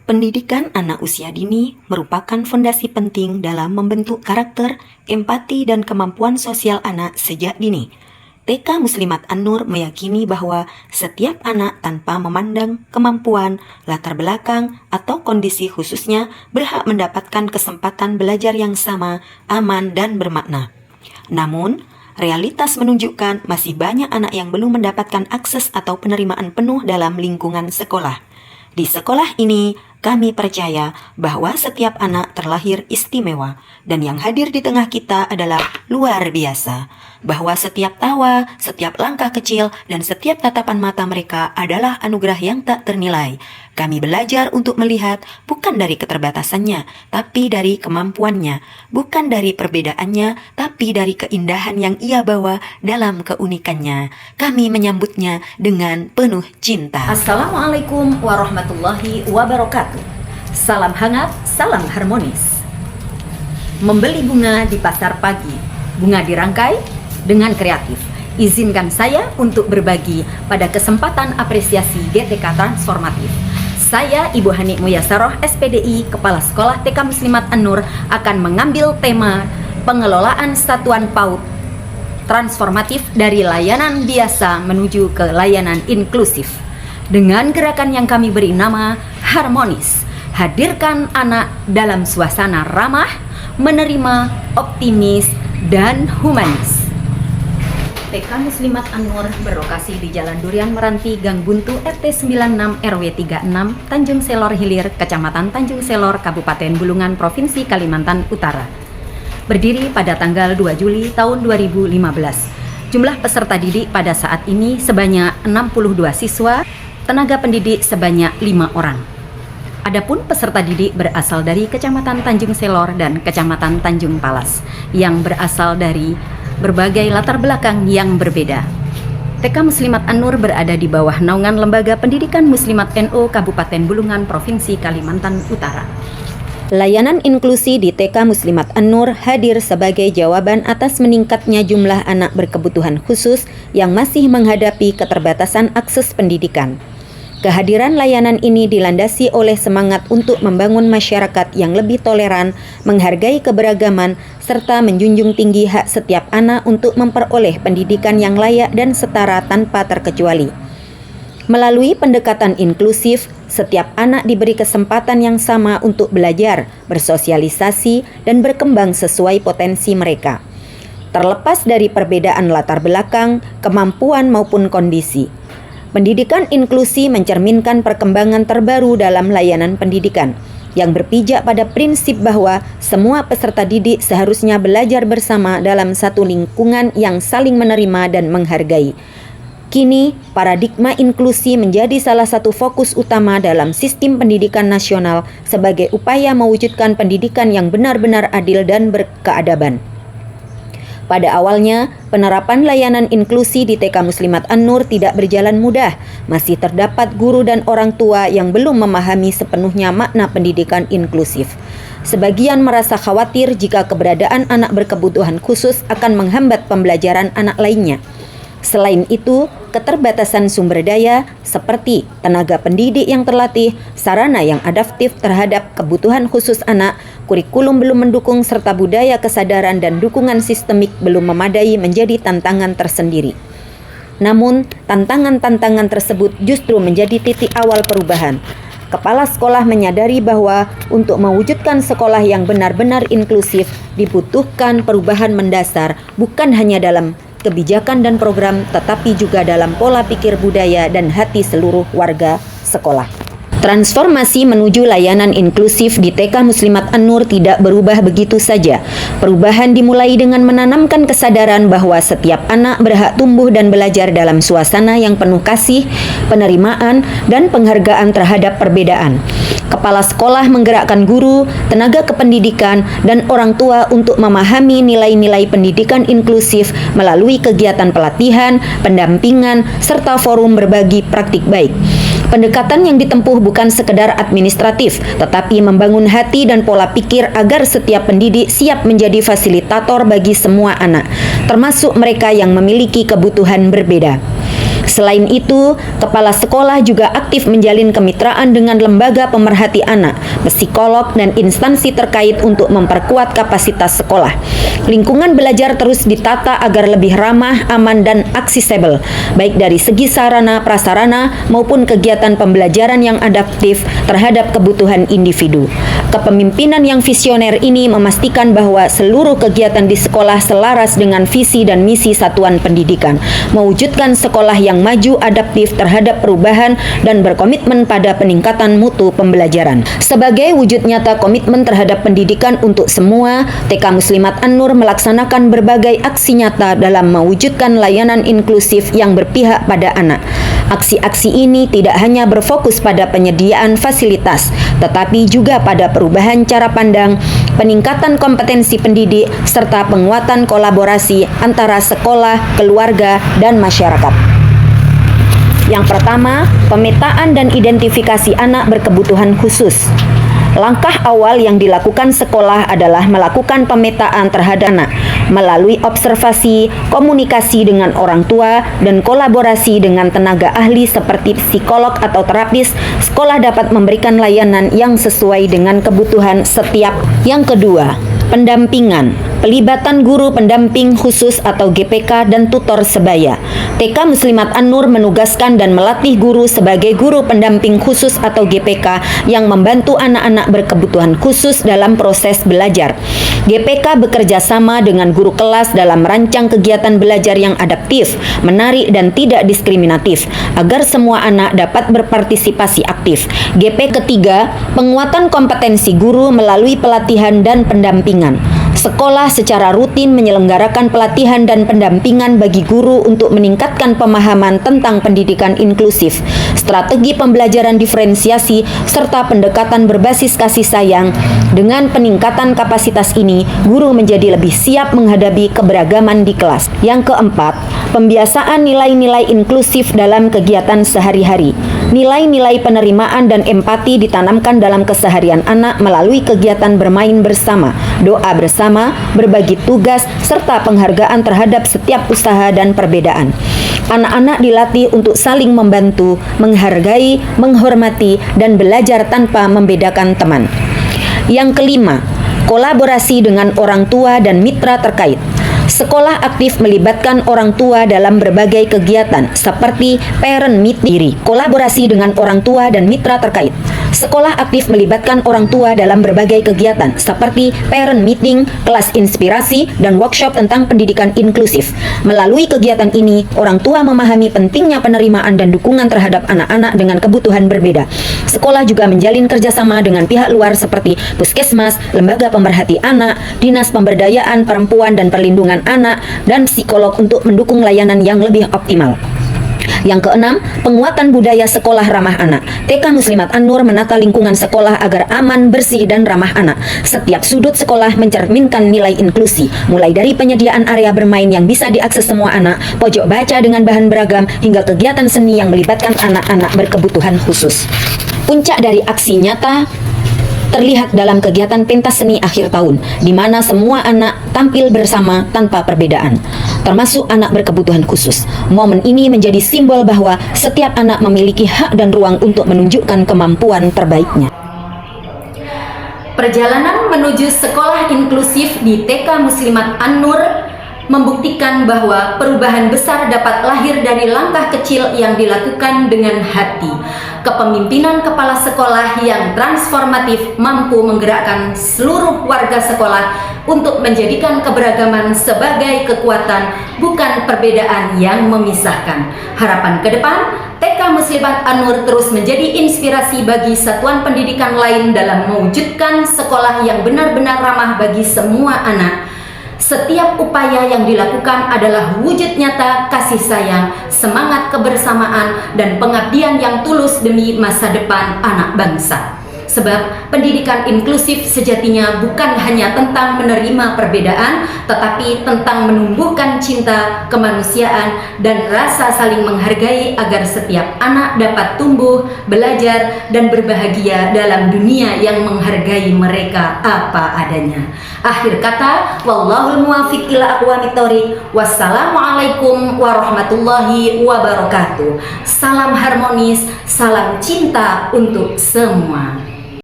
Pendidikan anak usia dini merupakan fondasi penting dalam membentuk karakter, empati, dan kemampuan sosial anak sejak dini. TK Muslimat An-Nur meyakini bahwa setiap anak tanpa memandang kemampuan, latar belakang, atau kondisi khususnya berhak mendapatkan kesempatan belajar yang sama, aman, dan bermakna. Namun, realitas menunjukkan masih banyak anak yang belum mendapatkan akses atau penerimaan penuh dalam lingkungan sekolah. Di sekolah ini, kami percaya bahwa setiap anak terlahir istimewa dan yang hadir di tengah kita adalah luar biasa. Bahwa setiap tawa, setiap langkah kecil, dan setiap tatapan mata mereka adalah anugerah yang tak ternilai. Kami belajar untuk melihat bukan dari keterbatasannya, tapi dari kemampuannya. Bukan dari perbedaannya, tapi dari keindahan yang ia bawa dalam keunikannya. Kami menyambutnya dengan penuh cinta. Assalamualaikum warahmatullahi wabarakatuh. Salam hangat, salam harmonis. Membeli bunga di pasar pagi, bunga dirangkai dengan kreatif. Izinkan saya untuk berbagi pada kesempatan apresiasi GTK Transformatif. Saya Ibu Hani Muyasaroh SPDI, Kepala Sekolah TK Muslimat An-Nur, akan mengambil tema pengelolaan satuan PAUD transformatif dari layanan biasa menuju ke layanan inklusif. Dengan gerakan yang kami beri nama Harmonis, hadirkan anak dalam suasana ramah, menerima, optimis, dan humanis. TK Muslimat An-Nur berlokasi di Jalan Durian Meranti, Gang Buntu, RT 96 RW 36, Tanjung Selor Hilir, Kecamatan Tanjung Selor, Kabupaten Bulungan, Provinsi Kalimantan Utara. Berdiri pada tanggal 2 Juli tahun 2015. Jumlah peserta didik pada saat ini sebanyak 62 siswa, tenaga pendidik sebanyak 5 orang. Adapun peserta didik berasal dari Kecamatan Tanjung Selor dan Kecamatan Tanjung Palas yang berasal dari berbagai latar belakang yang berbeda. TK Muslimat An-Nur berada di bawah naungan Lembaga Pendidikan Muslimat NU Kabupaten Bulungan, Provinsi Kalimantan Utara. Layanan inklusi di TK Muslimat An-Nur hadir sebagai jawaban atas meningkatnya jumlah anak berkebutuhan khusus yang masih menghadapi keterbatasan akses pendidikan. Kehadiran layanan ini dilandasi oleh semangat untuk membangun masyarakat yang lebih toleran, menghargai keberagaman, serta menjunjung tinggi hak setiap anak untuk memperoleh pendidikan yang layak dan setara tanpa terkecuali. Melalui pendekatan inklusif, setiap anak diberi kesempatan yang sama untuk belajar, bersosialisasi, dan berkembang sesuai potensi mereka, terlepas dari perbedaan latar belakang, kemampuan maupun kondisi. Pendidikan inklusi mencerminkan perkembangan terbaru dalam layanan pendidikan yang berpijak pada prinsip bahwa semua peserta didik seharusnya belajar bersama dalam satu lingkungan yang saling menerima dan menghargai. Kini, paradigma inklusi menjadi salah satu fokus utama dalam sistem pendidikan nasional sebagai upaya mewujudkan pendidikan yang benar-benar adil dan berkeadaban. Pada awalnya, penerapan layanan inklusi di TK Muslimat An-Nur tidak berjalan mudah. Masih terdapat guru dan orang tua yang belum memahami sepenuhnya makna pendidikan inklusif. Sebagian merasa khawatir jika keberadaan anak berkebutuhan khusus akan menghambat pembelajaran anak lainnya. Selain itu, keterbatasan sumber daya seperti tenaga pendidik yang terlatih, sarana yang adaptif terhadap kebutuhan khusus anak, kurikulum belum mendukung, serta budaya kesadaran dan dukungan sistemik belum memadai menjadi tantangan tersendiri. Namun, tantangan-tantangan tersebut justru menjadi titik awal perubahan. Kepala sekolah menyadari bahwa untuk mewujudkan sekolah yang benar-benar inklusif dibutuhkan perubahan mendasar, bukan hanya dalam kebijakan dan program, tetapi juga dalam pola pikir budaya dan hati seluruh warga sekolah. Transformasi menuju layanan inklusif di TK Muslimat An-Nur tidak berubah begitu saja. Perubahan dimulai dengan menanamkan kesadaran bahwa setiap anak berhak tumbuh dan belajar dalam suasana yang penuh kasih, penerimaan, dan penghargaan terhadap perbedaan. Kepala sekolah menggerakkan guru, tenaga kependidikan, dan orang tua untuk memahami nilai-nilai pendidikan inklusif melalui kegiatan pelatihan, pendampingan, serta forum berbagi praktik baik. Pendekatan yang ditempuh bukan sekedar administratif, tetapi membangun hati dan pola pikir agar setiap pendidik siap menjadi fasilitator bagi semua anak, termasuk mereka yang memiliki kebutuhan berbeda. Selain itu, kepala sekolah juga aktif menjalin kemitraan dengan lembaga pemerhati anak, psikolog, dan instansi terkait untuk memperkuat kapasitas sekolah. Lingkungan belajar terus ditata agar lebih ramah, aman, dan aksesibel, baik dari segi sarana, prasarana, maupun kegiatan pembelajaran yang adaptif terhadap kebutuhan individu. Kepemimpinan yang visioner ini memastikan bahwa seluruh kegiatan di sekolah selaras dengan visi dan misi satuan pendidikan, mewujudkan sekolah yang maju, adaptif terhadap perubahan, dan berkomitmen pada peningkatan mutu pembelajaran. Sebagai wujud nyata komitmen terhadap pendidikan untuk semua, TK Muslimat An-Nur melaksanakan berbagai aksi nyata dalam mewujudkan layanan inklusif yang berpihak pada anak. Aksi-aksi ini tidak hanya berfokus pada penyediaan fasilitas, tetapi juga pada perubahan cara pandang, peningkatan kompetensi pendidik, serta penguatan kolaborasi antara sekolah, keluarga, dan masyarakat. Yang pertama, pemetaan dan identifikasi anak berkebutuhan khusus. Langkah awal yang dilakukan sekolah adalah melakukan pemetaan terhadap anak melalui observasi, komunikasi dengan orang tua, dan kolaborasi dengan tenaga ahli seperti psikolog atau terapis. Sekolah dapat memberikan layanan yang sesuai dengan kebutuhan setiap. Yang kedua, pendampingan. Pelibatan guru pendamping khusus atau GPK dan tutor sebaya. TK Muslimat An-Nur menugaskan dan melatih guru sebagai guru pendamping khusus atau GPK yang membantu anak-anak berkebutuhan khusus dalam proses belajar. GPK bekerja sama dengan guru kelas dalam merancang kegiatan belajar yang adaptif, menarik, dan tidak diskriminatif, agar semua anak dapat berpartisipasi aktif. GP ketiga, penguatan kompetensi guru melalui pelatihan dan pendampingan. Sekolah secara rutin menyelenggarakan pelatihan dan pendampingan bagi guru untuk meningkatkan pemahaman tentang pendidikan inklusif, strategi pembelajaran diferensiasi, serta pendekatan berbasis kasih sayang. Dengan peningkatan kapasitas ini, guru menjadi lebih siap menghadapi keberagaman di kelas. Yang keempat, pembiasaan nilai-nilai inklusif dalam kegiatan sehari-hari. Nilai-nilai penerimaan dan empati ditanamkan dalam keseharian anak melalui kegiatan bermain bersama, doa bersama, berbagi tugas, serta penghargaan terhadap setiap usaha dan perbedaan. Anak-anak dilatih untuk saling membantu, menghargai, menghormati, dan belajar tanpa membedakan teman. Yang kelima, kolaborasi dengan orang tua dan mitra terkait. Sekolah aktif melibatkan orang tua dalam berbagai kegiatan seperti parent meeting, kolaborasi dengan orang tua dan mitra terkait. Sekolah aktif melibatkan orang tua dalam berbagai kegiatan seperti parent meeting, kelas inspirasi, dan workshop tentang pendidikan inklusif. Melalui kegiatan ini, orang tua memahami pentingnya penerimaan dan dukungan terhadap anak-anak dengan kebutuhan berbeda. Sekolah juga menjalin kerjasama dengan pihak luar seperti puskesmas, lembaga pemerhati anak, dinas pemberdayaan perempuan dan perlindungan anak, dan psikolog untuk mendukung layanan yang lebih optimal. Yang keenam, penguatan budaya sekolah ramah anak. TK Muslimat An-Nur menata lingkungan sekolah agar aman, bersih, dan ramah anak. Setiap sudut sekolah mencerminkan nilai inklusi, mulai dari penyediaan area bermain yang bisa diakses semua anak, pojok baca dengan bahan beragam, hingga kegiatan seni yang melibatkan anak-anak berkebutuhan khusus. Puncak dari aksi nyata terlihat dalam kegiatan pentas seni akhir tahun, di mana semua anak tampil bersama tanpa perbedaan, termasuk anak berkebutuhan khusus. Momen ini menjadi simbol bahwa setiap anak memiliki hak dan ruang untuk menunjukkan kemampuan terbaiknya. Perjalanan menuju sekolah inklusif di TK Muslimat An-Nur membuktikan bahwa perubahan besar dapat lahir dari langkah kecil yang dilakukan dengan hati. Kepemimpinan kepala sekolah yang transformatif mampu menggerakkan seluruh warga sekolah untuk menjadikan keberagaman sebagai kekuatan, bukan perbedaan yang memisahkan. Harapan ke depan, TK Muslimat An-Nur terus menjadi inspirasi bagi satuan pendidikan lain dalam mewujudkan sekolah yang benar-benar ramah bagi semua anak. Setiap upaya yang dilakukan adalah wujud nyata kasih sayang, semangat kebersamaan, dan pengabdian yang tulus demi masa depan anak bangsa. Sebab pendidikan inklusif sejatinya bukan hanya tentang menerima perbedaan, tetapi tentang menumbuhkan cinta, kemanusiaan, dan rasa saling menghargai agar setiap anak dapat tumbuh, belajar, dan berbahagia dalam dunia yang menghargai mereka apa adanya. Akhir kata, wallahul muwafiq ila aqwamit thoriq. Wassalamualaikum warahmatullahi wabarakatuh. Salam harmonis, salam cinta untuk semua.